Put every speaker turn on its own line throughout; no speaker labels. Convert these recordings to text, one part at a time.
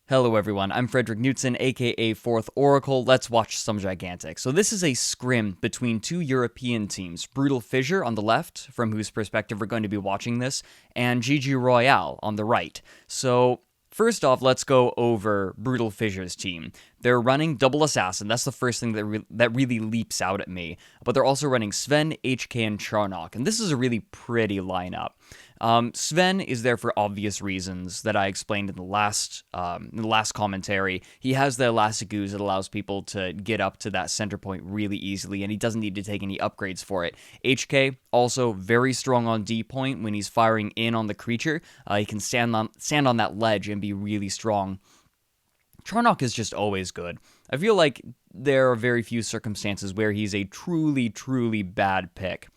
Hello everyone, I'm Frederick Knutson, aka 4th Oracle. Let's watch some Gigantic. So this is a scrim between two European teams, Brutal Fissure on the left, from whose perspective we're going to be watching this, and GG Royale on the right. So first off, let's go over Brutal Fissure's team. They're running Double Assassin, that's the first thing that really leaps out at me, but they're also running Sven, HK, and Charnock, and this is a really pretty lineup. Sven is there for obvious reasons that I explained in the last commentary. He has the elastic ooze that allows people to get up to that center point really easily, and he doesn't need to take any upgrades for it. HK, also very strong on D point when he's firing in on the creature. He can stand on that ledge and be really strong. Charnock is just always good. I feel like there are very few circumstances where he's a truly, truly bad pick.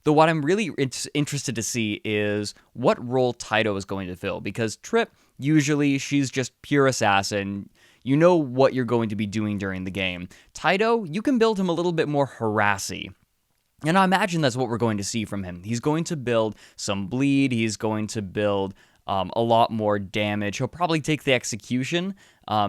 Though what I'm really interested to see is what role Taito is going to fill, because Trip, usually she's just pure assassin. You know what you're going to be doing during the game. Taito, you can build him a little bit more harassy. And I imagine that's what we're going to see from him. He's going to build some bleed, he's going to build a lot more damage. He'll probably take the execution.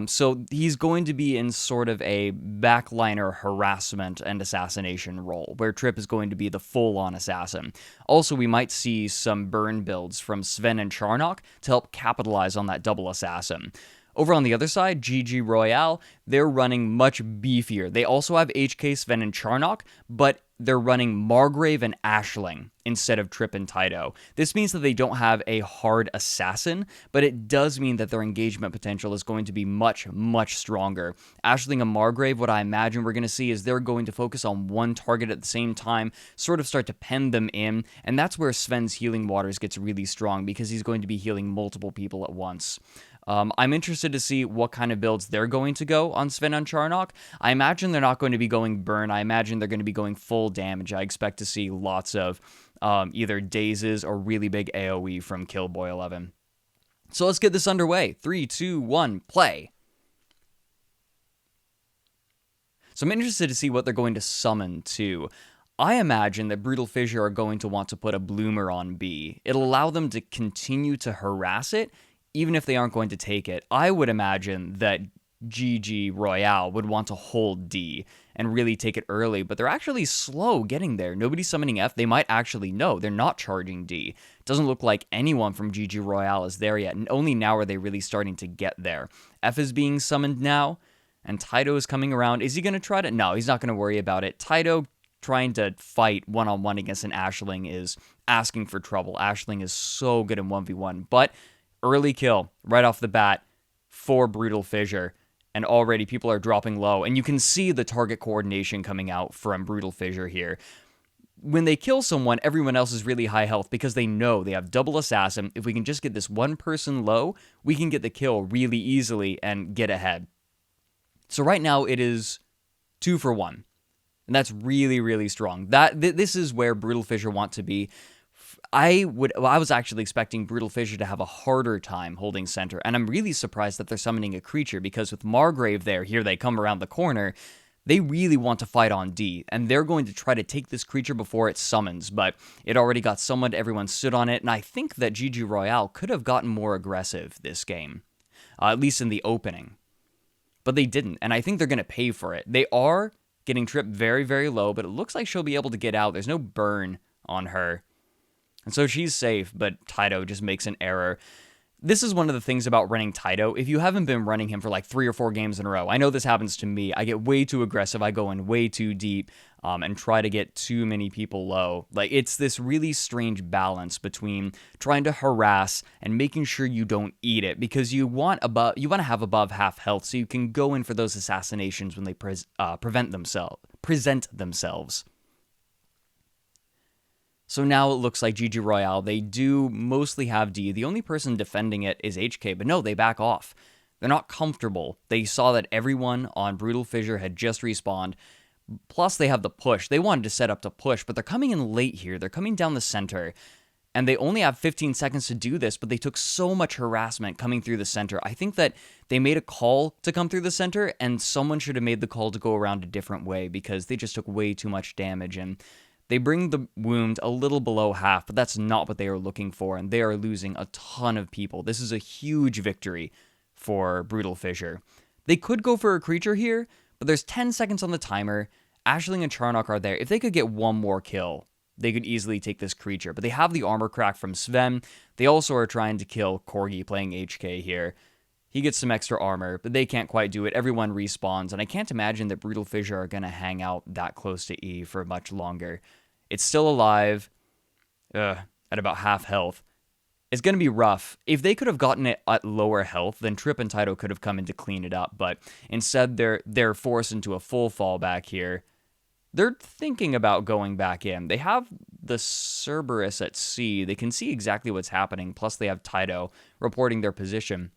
So he's going to be in sort of a backliner harassment and assassination role, where Trip is going to be the full-on assassin. Also, we might see some burn builds from Sven and Charnock to help capitalize on that double assassin. Over on the other side, GG Royale, they're running much beefier. They also have HK, Sven, and Charnock, but they're running Margrave and Ashling instead of Trip and Taito. This means that they don't have a hard assassin, but it does mean that their engagement potential is going to be much, much stronger. Ashling and Margrave, what I imagine we're going to see is they're going to focus on one target at the same time, sort of start to pen them in, and that's where Sven's Healing Waters gets really strong, because he's going to be healing multiple people at once. I'm interested to see what kind of builds they're going to go on Sven and Charnock. I imagine they're not going to be going burn. I imagine they're going to be going full damage. I expect to see lots of either dazes or really big AoE from Killboy 11. So let's get this underway. 3, 2, 1, play. So I'm interested to see what they're going to summon too. I imagine that Brutal Fissure are going to want to put a Bloomer on B. It'll allow them to continue to harass it, even if they aren't going to take it. I would imagine that GG Royale would want to hold D and really take it early, but they're actually slow getting there. Nobody's summoning F. They might actually know. They're not charging D. Doesn't look like anyone from GG Royale is there yet, and only now are they really starting to get there. F is being summoned now, and Taito is coming around. Is he going to try to? No, he's not going to worry about it. Taito trying to fight one-on-one against an Ashling is asking for trouble. Ashling is so good in 1v1, but early kill right off the bat for Brutal Fissure, and already people are dropping low, and you can see the target coordination coming out from Brutal Fissure here. When they kill someone, everyone else is really high health because they know they have double assassin. If we can just get this one person low, we can get the kill really easily and get ahead. So right now it is 2 for 1, and that's really, really strong. This is where Brutal Fissure want to be. I was actually expecting Brutal Fissure to have a harder time holding center, and I'm really surprised that they're summoning a creature, because with Margrave there, here they come around the corner, they really want to fight on D, and they're going to try to take this creature before it summons, but it already got summoned, everyone stood on it, and I think that GG Royale could have gotten more aggressive this game, at least in the opening, but they didn't, and I think they're going to pay for it. They are getting Trip very, very low, but it looks like she'll be able to get out. There's no burn on her. And so she's safe, but Taito just makes an error. This is one of the things about running Taito. If you haven't been running him for like 3 or 4 games in a row, I know this happens to me. I get way too aggressive. I go in way too deep and try to get too many people low. Like, it's this really strange balance between trying to harass and making sure you don't eat it, because you want to have above half health so you can go in for those assassinations when they present themselves. So now it looks like GG Royale, they do mostly have D. The only person defending it is HK, but no, they back off. They're not comfortable. They saw that everyone on Brutal Fissure had just respawned. Plus, they have the push. They wanted to set up to push, but they're coming in late here. They're coming down the center, and they only have 15 seconds to do this, but they took so much harassment coming through the center. I think that they made a call to come through the center, and someone should have made the call to go around a different way, because they just took way too much damage, and they bring the wound a little below half, but that's not what they are looking for, and they are losing a ton of people. This is a huge victory for Brutal Fissure. They could go for a creature here, but there's 10 seconds on the timer. Ashling and Charnock are there. If they could get one more kill, they could easily take this creature. But they have the armor crack from Sven. They also are trying to kill Corgi playing HK here. He gets some extra armor, but they can't quite do it. Everyone respawns, and I can't imagine that Brutal Fissure are going to hang out that close to E for much longer. It's still alive at about half health. It's going to be rough. If they could have gotten it at lower health, then Trip and Taito could have come in to clean it up, but instead they're forced into a full fallback here. They're thinking about going back in. They have the Cerberus at C. They can see exactly what's happening, plus they have Taito reporting their position.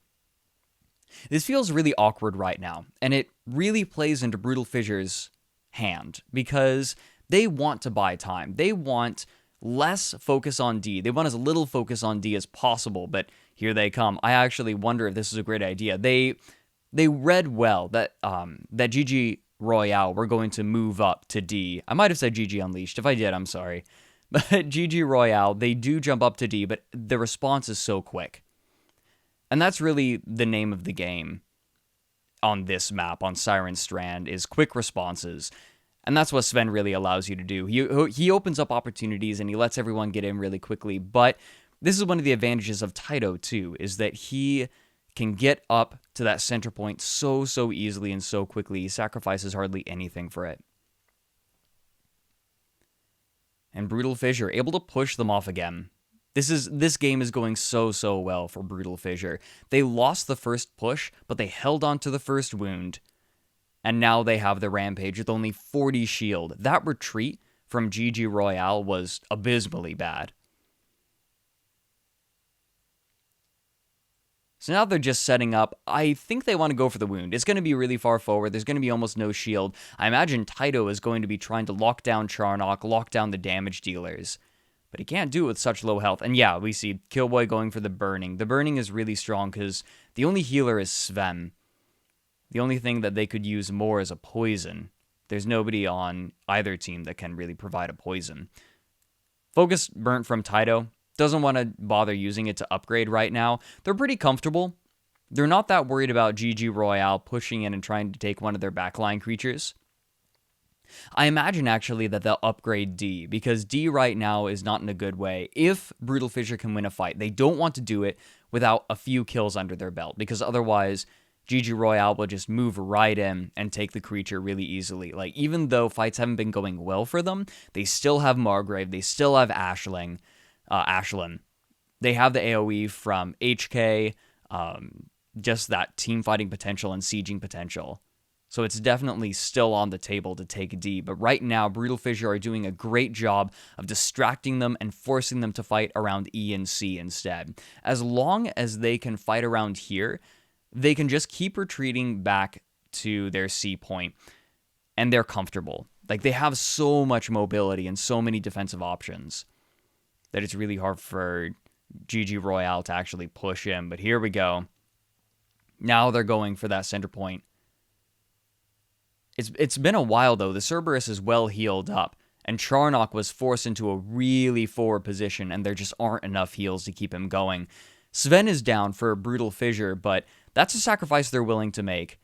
This feels really awkward right now, and it really plays into Brutal Fissure's hand, because they want to buy time. They want less focus on D. They want as little focus on D as possible, but here they come. I actually wonder if this is a great idea. They read well that that GG Royale were going to move up to D. I might have said GG Unleashed. If I did, I'm sorry. But GG Royale, they do jump up to D, but the response is so quick. And that's really the name of the game on this map, on Siren Strand, is quick responses. And that's what Sven really allows you to do. He opens up opportunities and he lets everyone get in really quickly. But this is one of the advantages of Taito, too, is that he can get up to that center point so easily and so quickly. He sacrifices hardly anything for it. And Brutal Fissure, able to push them off again. This game is going so well for Brutal Fissure. They lost the first push, but they held on to the first wound. And now they have the Rampage with only 40 shield. That retreat from GG Royale was abysmally bad. So now they're just setting up. I think they want to go for the wound. It's going to be really far forward. There's going to be almost no shield. I imagine Taito is going to be trying to lock down Charnock, lock down the damage dealers. But he can't do it with such low health. And yeah, we see Killboy going for the Burning. The Burning is really strong because the only healer is Sven. The only thing that they could use more is a poison. There's nobody on either team that can really provide a poison. Focus burnt from Taito. Doesn't want to bother using it to upgrade right now. They're pretty comfortable. They're not that worried about GG Royale pushing in and trying to take one of their backline creatures. I imagine actually that they'll upgrade D, because D right now is not in a good way. If Brutal Fissure can win a fight, they don't want to do it without a few kills under their belt, because otherwise GG Royale will just move right in and take the creature really easily. Like, even though fights haven't been going well for them, they still have Margrave, they still have Ashlyn. They have the AoE from HK, just that team fighting potential and sieging potential. So it's definitely still on the table to take D. But right now, Brutal Fissure are doing a great job of distracting them and forcing them to fight around E and C instead. As long as they can fight around here, they can just keep retreating back to their C point, and they're comfortable. Like, they have so much mobility and so many defensive options that it's really hard for GG Royale to actually push in. But here we go. Now they're going for that center point. It's been a while, though. The Cerberus is well healed up, and Charnock was forced into a really forward position, and there just aren't enough heals to keep him going. Sven is down for a Brutal Fissure, but that's a sacrifice they're willing to make.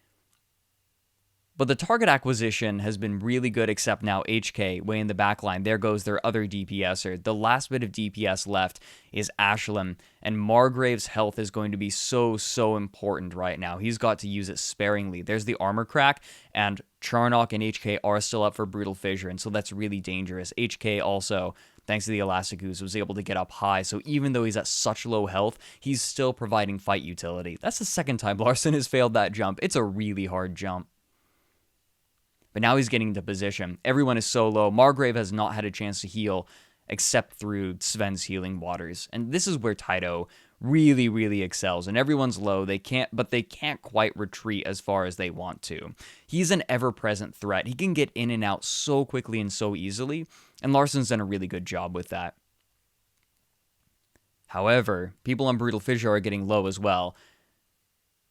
But the target acquisition has been really good, except now HK way in the back line. There goes their other DPSer. The last bit of DPS left is Ashlyn, and Margrave's health is going to be so important right now. He's got to use it sparingly. There's the armor crack, and Charnock and HK are still up for Brutal Fissure, and so that's really dangerous. HK also, thanks to the Elastic Ooze, was able to get up high, so even though he's at such low health, he's still providing fight utility. That's the second time Larson has failed that jump. It's a really hard jump. But now he's getting into position. Everyone is so low. Margrave has not had a chance to heal except through Sven's healing waters. And this is where Taito really excels. And everyone's low. They can't quite retreat as far as they want to. He's an ever-present threat. He can get in and out so quickly and so easily. And Larson's done a really good job with that. However, people on Brutal Fissure are getting low as well.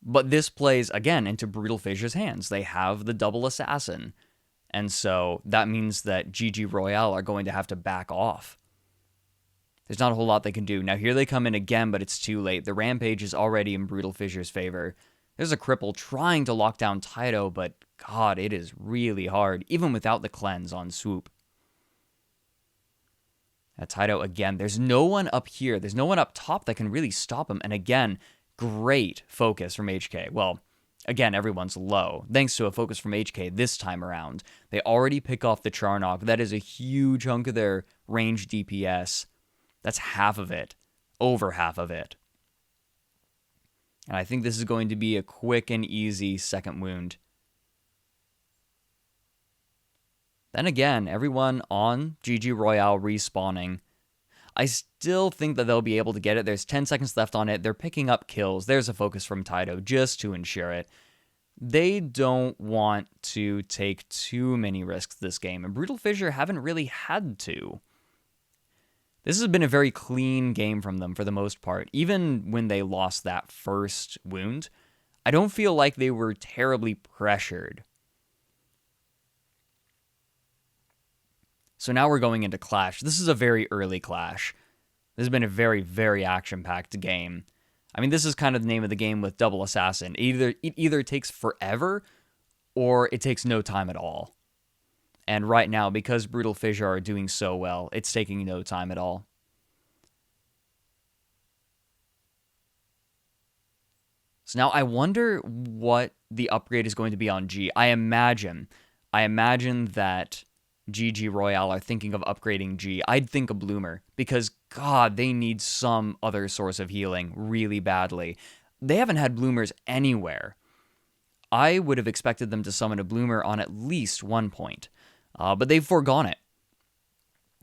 But this plays, again, into Brutal Fissure's hands. They have the double assassin. And so that means that GG Royale are going to have to back off. There's not a whole lot they can do. Now here they come in again, but it's too late. The Rampage is already in Brutal Fissure's favor. There's a cripple trying to lock down Taito, but God, it is really hard, even without the cleanse on swoop. Taito again, there's no one up here. There's no one up top that can really stop him. And again, great focus from HK. Well, again, everyone's low, thanks to a focus from HK this time around. They already pick off the Charnok. That is a huge hunk of their range DPS. That's half of it. Over half of it. And I think this is going to be a quick and easy second wound. Then again, everyone on GG Royale respawning. I still think that they'll be able to get it. There's 10 seconds left on it. They're picking up kills. There's a focus from Taito just to ensure it. They don't want to take too many risks this game, and Brutal Fissure haven't really had to. This has been a very clean game from them for the most part. Even when they lost that first wound, I don't feel like they were terribly pressured. So now we're going into Clash. This is a very early Clash. This has been a very, very action-packed game. I mean, this is kind of the name of the game with Double Assassin. It either takes forever or it takes no time at all. And right now, because Brutal Fissure are doing so well, it's taking no time at all. So now I wonder what the upgrade is going to be on G. I imagine that GG Royale are thinking of upgrading G. I'd think a Bloomer, because, God, they need some other source of healing really badly. They haven't had Bloomers anywhere. I would have expected them to summon a Bloomer on at least one point. But they've foregone it.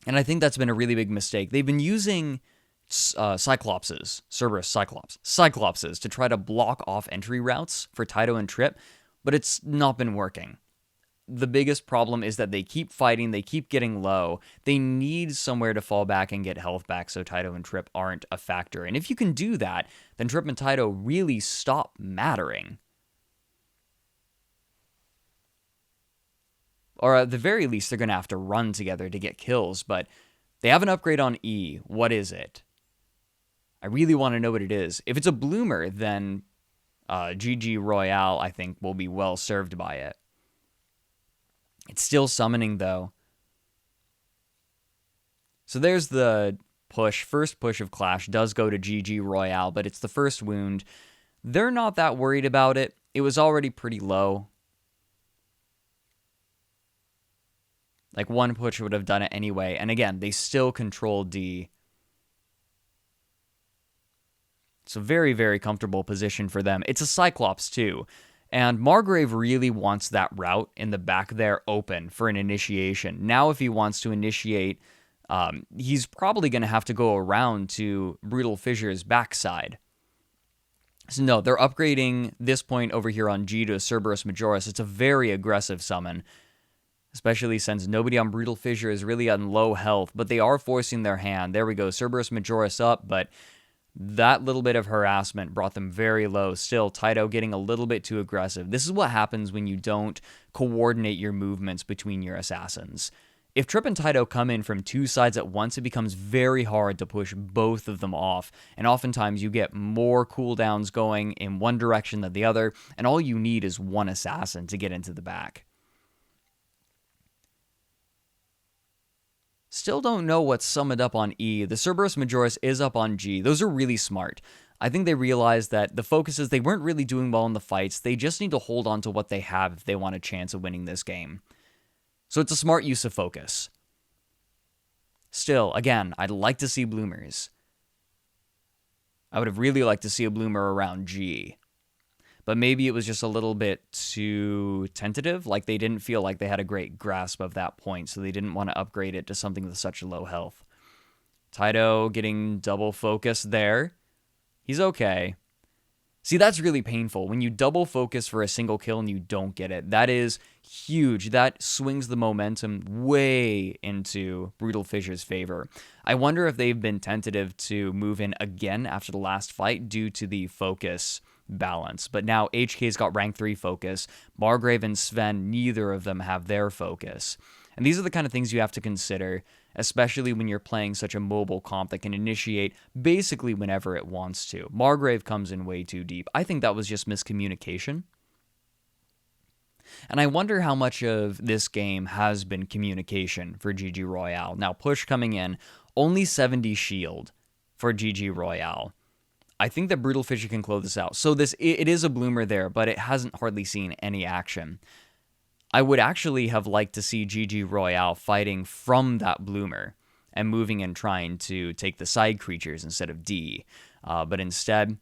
And I think that's been a really big mistake. They've been using Cyclopses to try to block off entry routes for Taito and Trip, but it's not been working. The biggest problem is that they keep fighting, they keep getting low. They need somewhere to fall back and get health back so Taito and Trip aren't a factor. And if you can do that, then Trip and Taito really stop mattering. Or at the very least, they're going to have to run together to get kills, but they have an upgrade on E. What is it? I really want to know what it is. If it's a Bloomer, then GG Royale, I think, will be well served by it. It's still summoning, though. So there's the push. First push of Clash does go to GG Royale, but it's the first wound. They're not that worried about it. It was already pretty low. Like, one push would have done it anyway. And again, they still control D. It's a very, very comfortable position for them. It's a Cyclops, too. And Margrave really wants that route in the back there open for an initiation. Now, if he wants to initiate, he's probably going to have to go around to Brutal Fissure's backside. So no, they're upgrading this point over here on G to Cerberus Majoris. It's a very aggressive summon, especially since nobody on Brutal Fissure is really on low health, but they are forcing their hand. There we go, Cerberus Majoris up, but that little bit of harassment brought them very low. Still, Taito getting a little bit too aggressive. This is what happens when you don't coordinate your movements between your assassins. If Trip and Taito come in from two sides at once, it becomes very hard to push both of them off, and oftentimes you get more cooldowns going in one direction than the other, and all you need is one assassin to get into the back. Still don't know what's summoned up on E. The Cerberus Majoris is up on G. Those are really smart. I think they realized that the focus is they weren't really doing well in the fights. They just need to hold on to what they have if they want a chance of winning this game. So it's a smart use of focus. Still, again, I'd like to see Bloomers. I would have really liked to see a Bloomer around G. But maybe it was just a little bit too tentative, like they didn't feel like they had a great grasp of that point, so they didn't want to upgrade it to something with such low health. Taito getting double focus there. He's okay. See, that's really painful. When you double focus for a single kill and you don't get it, that is huge. That swings the momentum way into Brutal Fissure's favor. I wonder if they've been tentative to move in again after the last fight due to the focus balance. But now HK's got rank 3 focus. Margrave and Sven, neither of them have their focus. And these are the kind of things you have to consider. especially when you're playing such a mobile comp that can initiate basically whenever it wants to. Margrave comes in way too deep. I think that was just miscommunication. And I wonder how much of this game has been communication for GG Royale. Now, push coming in, only 70 shield for GG Royale. I think that Brutal Fissure can close this out. So it is a bloomer there, but it hasn't hardly seen any action. I would actually have liked to see GG Royale fighting from that bloomer and moving and trying to take the side creatures instead of D. But instead,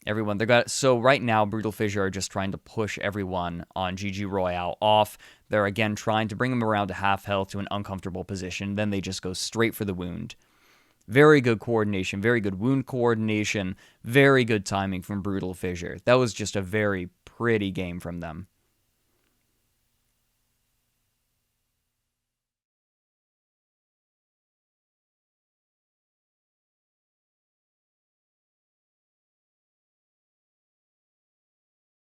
everyone, so right now, Brutal Fissure are just trying to push everyone on GG Royale off. They're again trying to bring them around to half health to an uncomfortable position. Then they just go straight for the wound. Very good coordination, very good wound coordination, very good timing from Brutal Fissure. That was just a very pretty game from them.